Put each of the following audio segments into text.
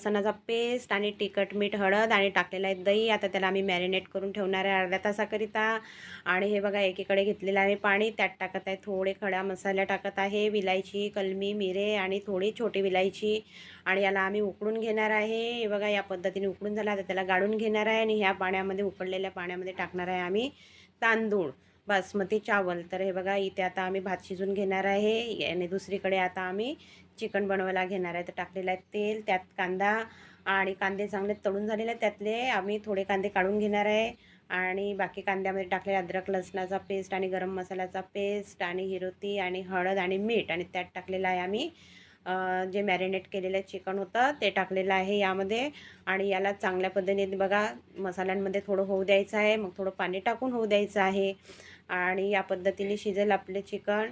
लसणाचा पेस्ट आणि तिखट मीठ हळद आणि टाकलेला आहे दही। आता त्याला आम्ही मॅरिनेट करून ठेवणार आहे अर्ध्या तासाकरिता। आणि हे बघा एकीकडे घेतलेलं आहे पाणी, त्यात टाकत आहे थोडे खडा मसाला टाकत आहे, विलायची, कलमी मिरे आणि थोडी छोटी विलायची। आणि याला आम्ही उकळून घेणार आहे। हे बघा या पद्धतीने उकळून झाला तर त्याला गाळून घेणार आहे आणि ह्या पाण्यामध्ये उकळलेल्या पाण्यामध्ये टाकणार आहे आम्ही तांदूळ बासमती चावल। तर हे बघा इथे आता आम्ही भात शिजून घेणार आहे आणि दुसरीकडे आता आम्ही चिकन बनवायला घेणार आहे। तर टाकलेलं आहे तेल, त्यात कांदा आणि कांदे चांगले तळून झालेले त्यातले आम्ही थोडे कांदे काढून घेणार आहे आणि बाकी कांद्यामध्ये टाकले अद्रक लसणाचा पेस्ट आणि गरम मसाल्याचा पेस्ट आणि हिरोती आणि हळद आणि मीठ आणि त्यात टाकलेलं आहे आम्ही जे मॅरिनेट केलेलं चिकन होतं ते टाकलेलं आहे यामध्ये। आणि याला चांगल्या पद्धतीने बघा मसाल्यांमध्ये थोडं होऊ द्यायचं आहे, मग थोडं पाणी टाकून होऊ द्यायचं आहे आणि या पद्धतीने शिजेल आपले चिकन।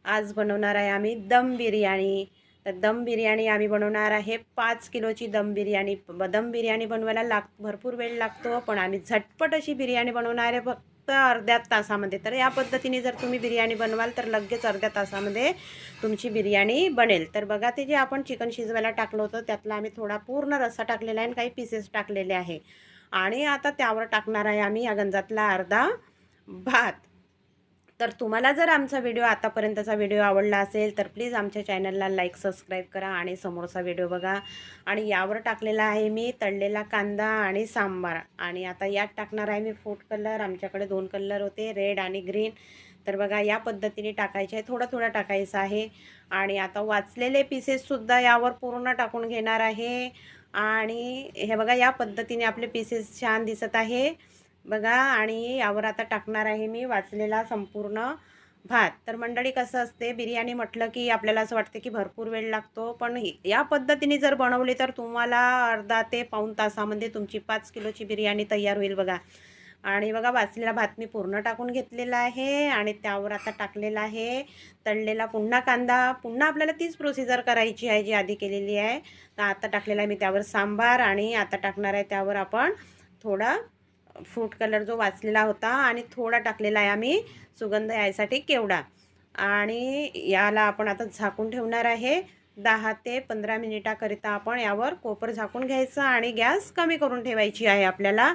आज बनवणार आहे आम्ही दम बिर्याणी। तर दम बिर्याणी आम्ही बनवणार आहे 5 किलोची दम बिर्याणी। दम बिर्याणी बनवायला भरपूर वेळ लागतो, पण आम्ही झटपट अशी बिर्याणी बनवणार आहे फक्त अर्ध्या तासामध्ये। तर या पद्धतीने जर तुम्ही बिर्याणी बनवाल तर लगेच अर्ध्या तासामध्ये तुमची बिर्याणी बनेल। तर बघा ते जे आपण चिकन शिजवायला टाकलं होतं त्यातला आम्ही थोडा पूर्ण रस्सा टाकलेला आहे आणि काही पीसेस टाकलेले आहे आणि आता त्यावर टाकणार आहे आम्ही या गंजातला अर्धा भात। तर तुम्हाला जर आमचा व्हिडिओ आतापर्यंतचा व्हिडिओ आवडला असेल तर प्लीज आमच्या चॅनलला लाईक सबस्क्राईब करा आणि समोरचा व्हिडिओ बघा। आणि यावर टाकलेला आहे मी तळलेला कांदा आणि सांबार आणि आता यात टाकणार आहे मी फूड कलर। आमच्याकडे 2 कलर होते, रेड आणि ग्रीन। तर बघा या पद्धतीने टाकायचे आहे, थोडं थोडं टाकायचं आहे। आणि आता वाचलेले पीसेससुद्धा यावर पूर्ण टाकून घेणार आहे आणि हे बघा या पद्धतीने आपले पीसेस छान दिसत आहे बघा। आणि यावर आता टाकणार आहे मी वाचलेला संपूर्ण भात। तर मंडळी कसं असते बिर्याणी म्हटलं की आपल्याला असं वाटतं की भरपूर वेळ लागतो, पण या पद्धतीने जर बनवली तर तुम्हाला अर्धा ते पाऊण तासामध्ये तुमची 5 किलोची बिर्याणी तयार होईल बघा। आणि बघा वाचलेला भात मी पूर्ण टाकून घेतलेला आहे आणि त्यावर आता टाकलेला आहे तळलेला पुन्हा कांदा। पुन्हा आपल्याला तीच प्रोसिजर करायची आहे जी आधी केलेली आहे। तर आता टाकलेला आहे मी त्यावर सांबार आणि आता टाकणार आहे त्यावर आपण थोडा फूड कलर जो वाचलेला होता आणि थोडा टाकलेला आहे आम्ही सुगंध यायसाठी केवडा। आणि याला आपण आता झाकून ठेवणार आहे 10 ते 15 मिनिटाकरिता। आपण यावर कोपर झाकून घ्यायचं आणि गॅस कमी करून ठेवायची आहे आपल्याला।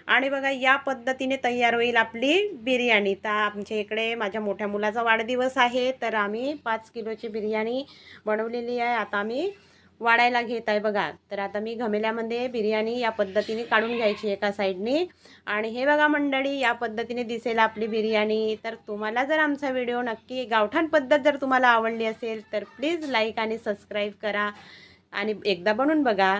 आणि बघा या पद्धतीने तयार होईल आपली बिर्याणी। तर आमच्या इकडे माझ्या मोठ्या मुलाचा वाढदिवस आहे तर आम्ही 5 किलोची बिर्याणी बनवलेली आहे। आता आम्ही वाढायला घेत आहे बघा। तर आता मी घमेल्यामध्ये बिर्याणी या पद्धतीने काढून घ्यायची एका साईडने आणि हे बघा मंडळी या पद्धतीने दिसेल आपली बिर्याणी। तर तुम्हाला जर आमचा व्हिडिओ नक्की गावठाण पद्धत जर तुम्हाला आवडली असेल तर प्लीज लाईक आणि सबस्क्राईब करा आणि एकदा बनवून बघा।